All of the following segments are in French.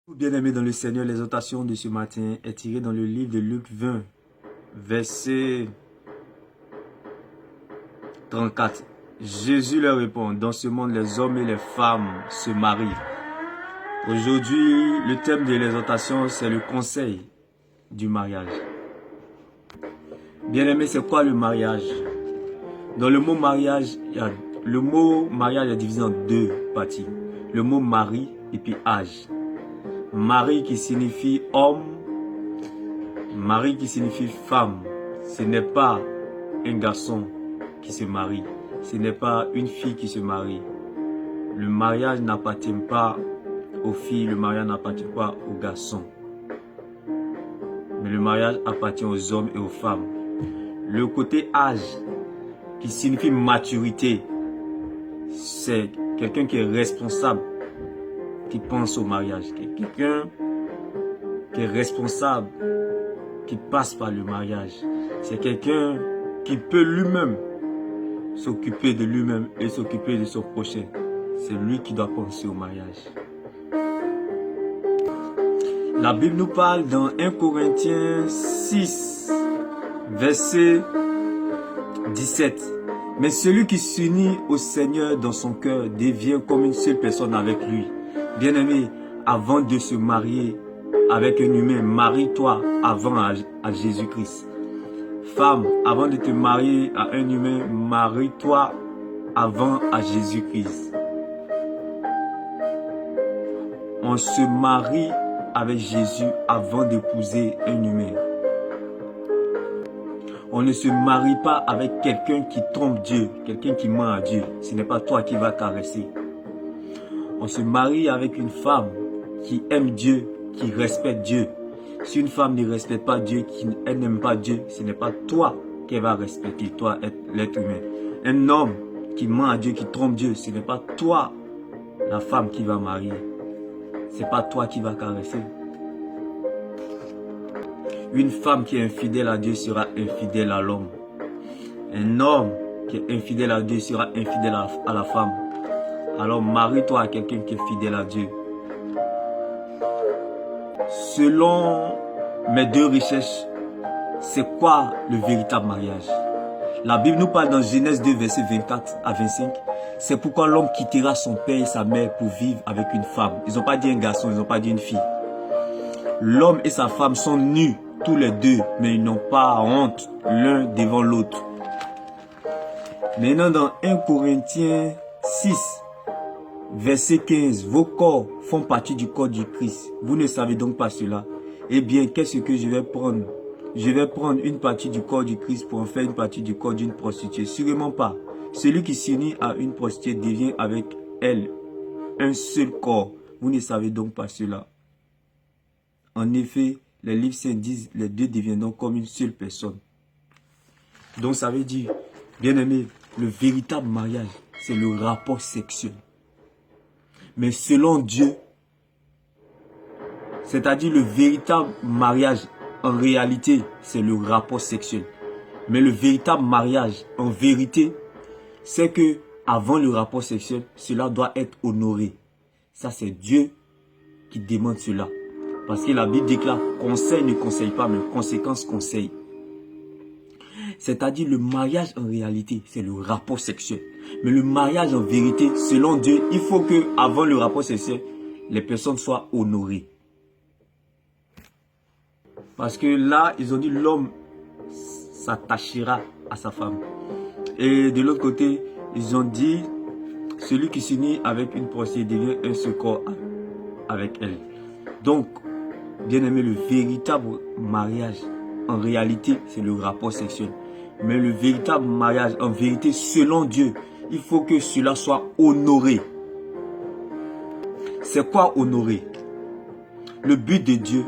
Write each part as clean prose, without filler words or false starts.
Bien-aimés dans le Seigneur, l'exhortation de ce matin est tirée dans le livre de Luc 20, verset 34. Jésus leur répond, dans ce monde, les hommes et les femmes se marient. Aujourd'hui, le thème de l'exhortation, c'est le conseil du mariage. Bien-aimés, c'est quoi le mariage? Dans le mot mariage, le mot mariage est divisé en deux parties. Le mot mari et puis âge. Mari qui signifie homme, mari qui signifie femme. Ce n'est pas un garçon qui se marie, ce n'est pas une fille qui se marie. Le mariage n'appartient pas aux filles, le mariage n'appartient pas aux garçons. Mais le mariage appartient aux hommes et aux femmes. Le côté âge, qui signifie maturité, c'est quelqu'un qui est responsable, qui pense au mariage, quelqu'un qui est responsable, qui passe par le mariage. C'est quelqu'un qui peut lui-même s'occuper de lui-même et s'occuper de son prochain. C'est lui qui doit penser au mariage. La Bible nous parle dans 1 Corinthiens 6, verset 17. Mais celui qui s'unit au Seigneur dans son cœur devient comme une seule personne avec lui. Bien-aimé, avant de se marier avec un humain, marie-toi avant à Jésus-Christ. Femme, avant de te marier à un humain, marie-toi avant à Jésus-Christ. On se marie avec Jésus avant d'épouser un humain. On ne se marie pas avec quelqu'un qui trompe Dieu, quelqu'un qui ment à Dieu. Ce n'est pas toi qui vas caresser. On se marie avec une femme qui aime Dieu, qui respecte Dieu. Si une femme ne respecte pas Dieu, elle n'aime pas Dieu, ce n'est pas toi qu'elle va respecter, toi, l'être humain. Un homme qui ment à Dieu, qui trompe Dieu, ce n'est pas toi, la femme qui va marier. Ce n'est pas toi qui va caresser. Une femme qui est infidèle à Dieu sera infidèle à l'homme. Un homme qui est infidèle à Dieu sera infidèle à la femme. Alors marie-toi à quelqu'un qui est fidèle à Dieu. Selon mes deux recherches, c'est quoi le véritable mariage? La Bible nous parle dans Genèse 2, verset 24 à 25. C'est pourquoi l'homme quittera son père et sa mère pour vivre avec une femme. Ils n'ont pas dit un garçon, ils n'ont pas dit une fille. L'homme et sa femme sont nus tous les deux, mais ils n'ont pas honte l'un devant l'autre. Maintenant dans 1 Corinthiens 6, verset 15, vos corps font partie du corps du Christ. Vous ne savez donc pas cela. Eh bien, qu'est-ce que je vais prendre? Je vais prendre une partie du corps du Christ pour en faire une partie du corps d'une prostituée. Sûrement pas. Celui qui s'unit à une prostituée devient avec elle un seul corps. Vous ne savez donc pas cela. En effet, les livres saints disent les deux deviendront comme une seule personne. Donc ça veut dire, bien aimé, le véritable mariage, c'est le rapport sexuel. Mais selon Dieu, c'est-à-dire le véritable mariage, en réalité, c'est le rapport sexuel. Mais le véritable mariage, en vérité, c'est que avant le rapport sexuel, cela doit être honoré. Ça, c'est Dieu qui demande cela. Parce que la Bible déclare, conseil ne conseille pas, mais conséquence conseille. C'est-à-dire le mariage en réalité, c'est le rapport sexuel. Mais le mariage en vérité, selon Dieu, il faut que avant le rapport sexuel, les personnes soient honorées. Parce que là, ils ont dit l'homme s'attachera à sa femme. Et de l'autre côté, ils ont dit celui qui s'unit avec une prostituée devient un seul corps avec elle. Donc, bien aimé, le véritable mariage, en réalité, c'est le rapport sexuel. Mais le véritable mariage, en vérité, selon Dieu, il faut que cela soit honoré. C'est quoi honorer? Le but de Dieu,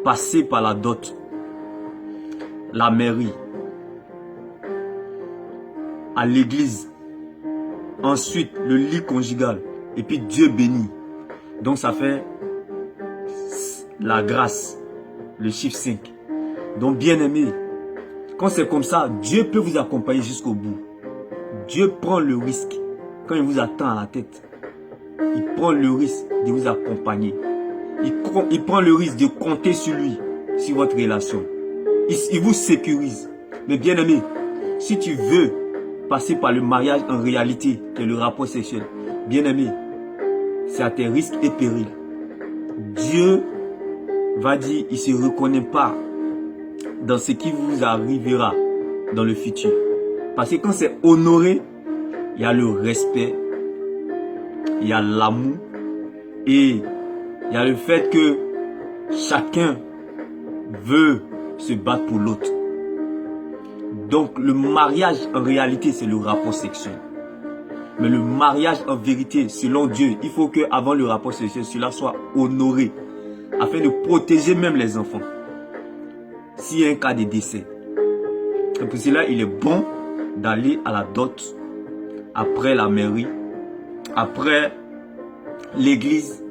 passer par la dot, la mairie, à l'église, ensuite le lit conjugal, et puis Dieu bénit. Donc ça fait la grâce, le chiffre 5. Donc bien aimé, quand c'est comme ça, Dieu peut vous accompagner jusqu'au bout. Dieu prend le risque. Quand il vous attend à la tête, il prend le risque de vous accompagner. il prend le risque de compter sur lui, sur votre relation. Il vous sécurise. Mais bien aimé, si tu veux passer par le mariage en réalité, qui est le rapport sexuel, bien aimé, c'est à tes risques et périls. Dieu va dire, il ne se reconnaît pas dans ce qui vous arrivera dans le futur. Parce que quand c'est honoré, il y a le respect, il y a l'amour et il y a le fait que chacun veut se battre pour l'autre. Donc le mariage en réalité c'est le rapport sexuel. Mais le mariage en vérité selon Dieu, il faut que avant le rapport sexuel cela soit honoré afin de protéger même les enfants s'il y a un cas de décès. Et pour cela il est bon d'aller à la dot après la mairie, après l'église,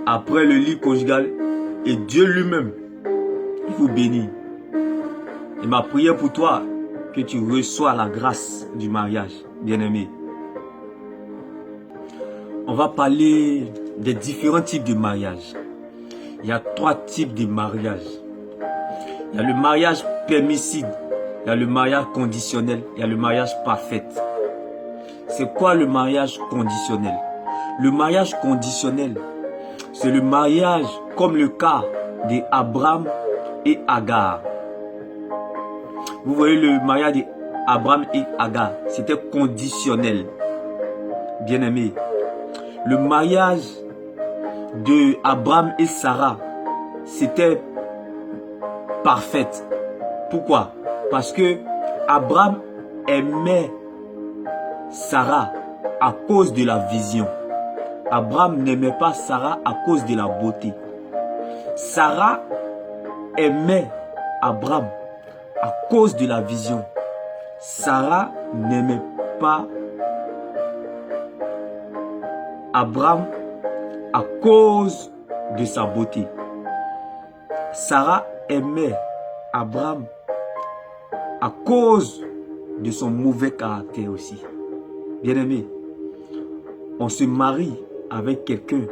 après le lit conjugal et Dieu lui-même il vous bénit. Et ma prière pour toi, que tu reçois la grâce du mariage, bien-aimé. On va parler des différents types de mariage. Il y a 3 types de mariage. Il y a le mariage permissif, il y a le mariage conditionnel, il y a le mariage parfait. C'est quoi le mariage conditionnel? Le mariage conditionnel, c'est le mariage comme le cas d'Abraham et Agar. Vous voyez le mariage d'Abraham et Agar, c'était conditionnel. Bien aimé. Le mariage de Abraham et Sarah, c'était parfait. Pourquoi? Parce que Abraham aimait Sarah à cause de la vision. Abraham n'aimait pas Sarah à cause de la beauté. Sarah aimait Abraham à cause de la vision. Sarah n'aimait pas Abraham à cause de sa beauté. Sarah aimait Abraham à cause de son mauvais caractère aussi. Bien-aimé, on se marie avec quelqu'un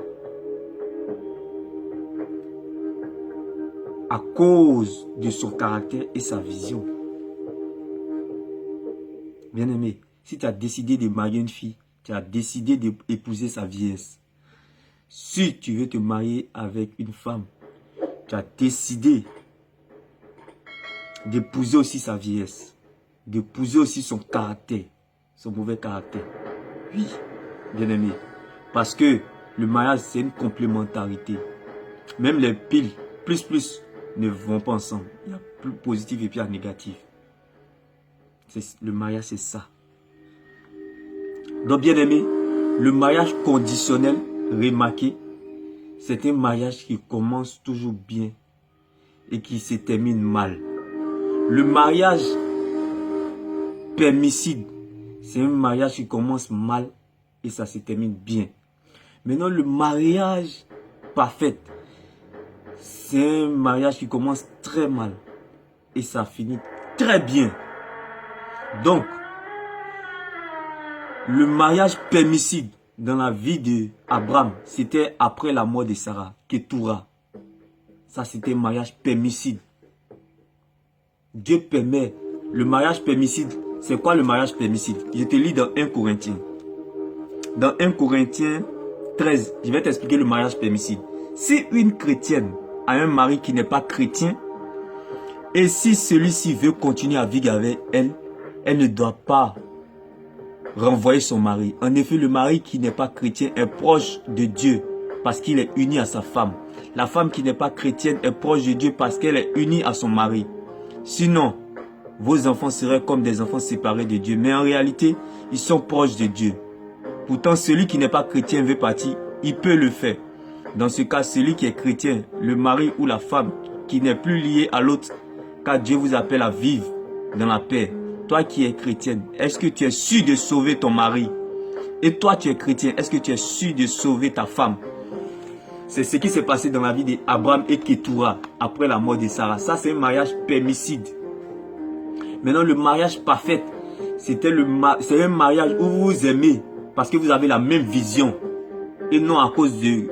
à cause de son caractère et sa vision. Bien-aimé, si tu as décidé de marier une fille, tu as décidé d'épouser sa vieillesse. Si tu veux te marier avec une femme, tu as décidé d'épouser aussi sa vieillesse, d'épouser aussi son caractère, son mauvais caractère. Oui, bien-aimé, parce que le mariage, c'est une complémentarité. Même les piles, plus, ne vont pas ensemble. Il y a plus positif et puis il y a négatif. Le mariage, c'est ça. Donc, bien aimé, le mariage conditionnel, remarquez, c'est un mariage qui commence toujours bien et qui se termine mal. Le mariage permissif, c'est un mariage qui commence mal et ça se termine bien. Maintenant, le mariage parfait, c'est un mariage qui commence très mal et ça finit très bien. Donc, le mariage permissif dans la vie d'Abraham, c'était après la mort de Sarah, Ketura. Ça, c'était un mariage permissif. Dieu permet. Le mariage permissif, c'est quoi le mariage permissif? Je te lis dans 1 Corinthiens. Dans 1 Corinthiens 13, je vais t'expliquer le mariage permissif. Si une chrétienne a un mari qui n'est pas chrétien, et si celui-ci veut continuer à vivre avec elle, elle ne doit pas renvoyer son mari. En effet, le mari qui n'est pas chrétien est proche de Dieu parce qu'il est uni à sa femme. La femme qui n'est pas chrétienne est proche de Dieu parce qu'elle est unie à son mari. Sinon, vos enfants seraient comme des enfants séparés de Dieu. Mais en réalité, ils sont proches de Dieu. Pourtant, celui qui n'est pas chrétien veut partir, il peut le faire. Dans ce cas, celui qui est chrétien, le mari ou la femme qui n'est plus lié à l'autre, car Dieu vous appelle à vivre dans la paix. Toi qui es chrétienne, est-ce que tu es sûr de sauver ton mari? Et toi tu es chrétien, est-ce que tu es sûr de sauver ta femme? C'est ce qui s'est passé dans la vie d'Abraham et Ketura après la mort de Sarah. Ça, c'est un mariage permissif. Maintenant, le mariage parfait, c'est un mariage où vous vous aimez parce que vous avez la même vision. Et non à cause du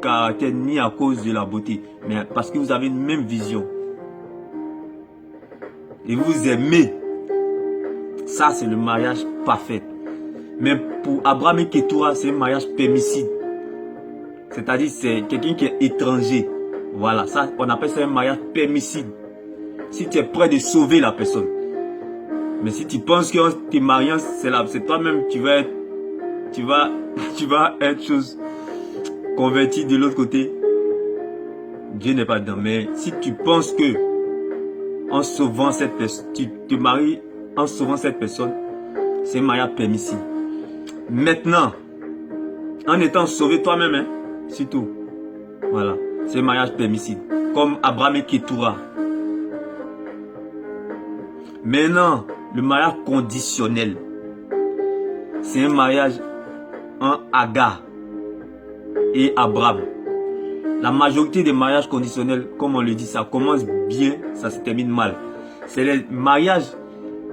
caractère, ni à cause de la beauté. Mais parce que vous avez une même vision. Et vous aimez. Ça, c'est le mariage parfait. Mais pour Abraham et Ketura, c'est un mariage permissif. C'est-à-dire, c'est quelqu'un qui est étranger. Voilà, ça, on appelle ça un mariage permissif. Si tu es prêt de sauver la personne. Mais si tu penses que tes mariages, c'est toi-même, tu vas être chose converti de l'autre côté. Dieu n'est pas dedans. Mais si tu penses que en sauvant cette personne, tu te maries en sauvant cette personne, c'est un mariage permissif. Maintenant, en étant sauvé toi-même, hein, c'est tout. Voilà, c'est un mariage permissif. Comme Abraham et Ketura. Maintenant, le mariage conditionnel. C'est un mariage en Agar et Abraham. La majorité des mariages conditionnels, comme on le dit, ça commence bien, ça se termine mal. C'est les mariages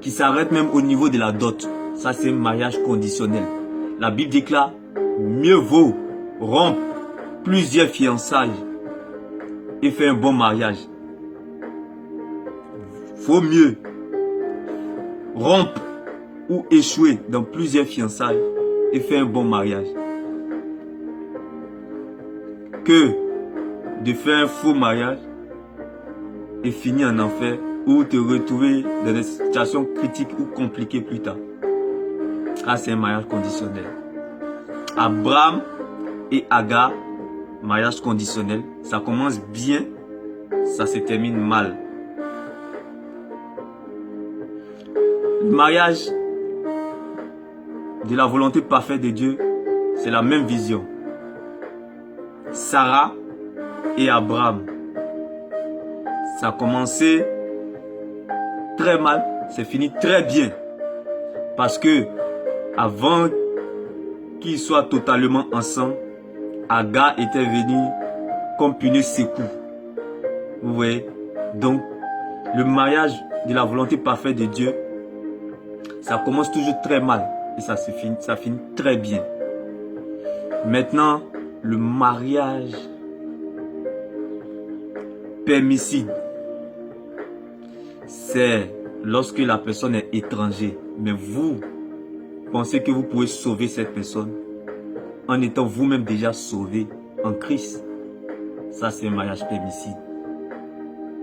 qui s'arrêtent même au niveau de la dot. Ça, c'est un mariage conditionnel. La Bible déclare, mieux vaut rompre plusieurs fiançailles et faire un bon mariage. Faut mieux rompre ou échouer dans plusieurs fiançailles et faire un bon mariage que de faire un faux mariage et finir en enfer ou te retrouver dans des situations critiques ou compliquées plus tard. Ah, c'est un mariage conditionnel. Abraham et Agar, mariage conditionnel, ça commence bien, ça se termine mal. Le mariage de la volonté parfaite de Dieu, c'est la même vision. Sarah et Abraham, ça a commencé très mal, c'est fini très bien. Parce que avant qu'ils soient totalement ensemble, Agar était venue comme punir ses coups. Vous voyez? Donc, le mariage de la volonté parfaite de Dieu, ça commence toujours très mal et ça finit très bien. Maintenant, le mariage permissible, c'est lorsque la personne est étrangère, mais vous pensez que vous pouvez sauver cette personne en étant vous-même déjà sauvé en Christ. Ça, c'est un mariage permissible.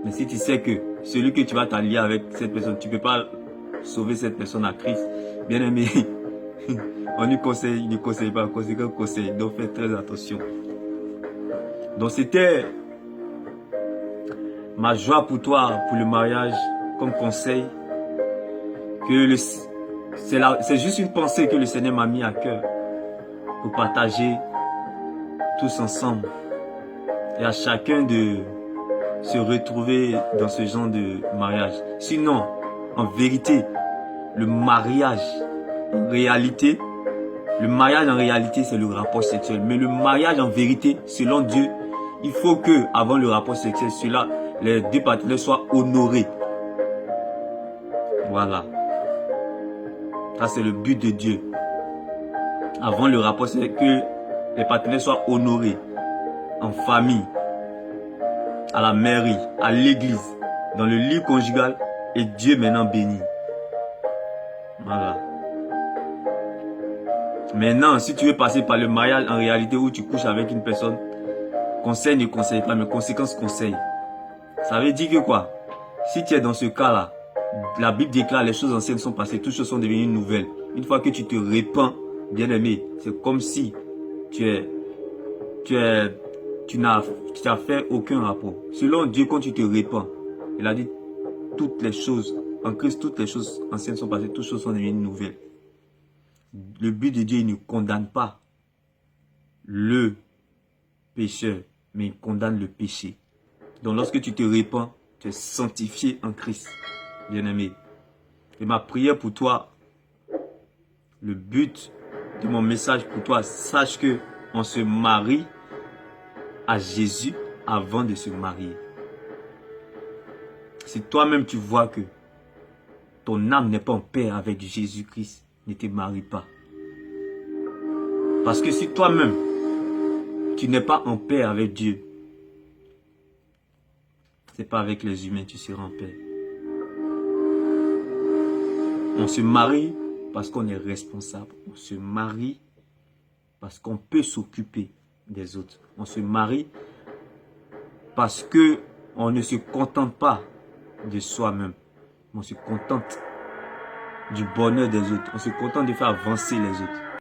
Mais si tu sais que celui que tu vas t'allier avec cette personne, tu ne peux pas sauver cette personne à Christ, bien aimé, on lui conseille, il ne conseille pas, conséquent conseil, donc faites très attention. Donc c'était ma joie pour toi, pour le mariage, comme conseil, que c'est juste une pensée que le Seigneur m'a mis à cœur pour partager tous ensemble et à chacun de se retrouver dans ce genre de mariage. Sinon, en vérité, le mariage en réalité, c'est le rapport sexuel. Mais le mariage en vérité, selon Dieu, il faut que avant le rapport sexuel, les deux partenaires soient honorés. Voilà. Ça, c'est le but de Dieu. Avant le rapport sexuel, que les partenaires soient honorés en famille, à la mairie, à l'église, dans le lit conjugal, et Dieu maintenant bénit. Voilà. Maintenant, si tu veux passer par le mariage en réalité où tu couches avec une personne, conseil ne conseille pas, mais conséquence conseille. Ça veut dire que quoi? Si tu es dans ce cas-là, la Bible déclare les choses anciennes sont passées, toutes choses sont devenues nouvelles. Une fois que tu te répands, bien aimé, c'est comme si tu n'as fait aucun rapport. Selon Dieu, quand tu te répands, il a dit toutes les choses, en Christ, toutes les choses anciennes sont passées, toutes choses sont devenues nouvelles. Le but de Dieu, il ne condamne pas le pécheur, mais il condamne le péché. Donc lorsque tu te répands, tu es sanctifié en Christ, bien-aimé. Et ma prière pour toi, le but de mon message pour toi, sache que on se marie à Jésus avant de se marier. Si toi-même tu vois que ton âme n'est pas en paix avec Jésus-Christ, ne te marie pas. Parce que si toi-même tu n'es pas en paix avec Dieu, c'est pas avec les humains que tu seras en paix. On se marie parce qu'on est responsable. On se marie parce qu'on peut s'occuper des autres. On se marie parce que on ne se contente pas de soi-même. On se contente du bonheur des autres. On se contente de faire avancer les autres.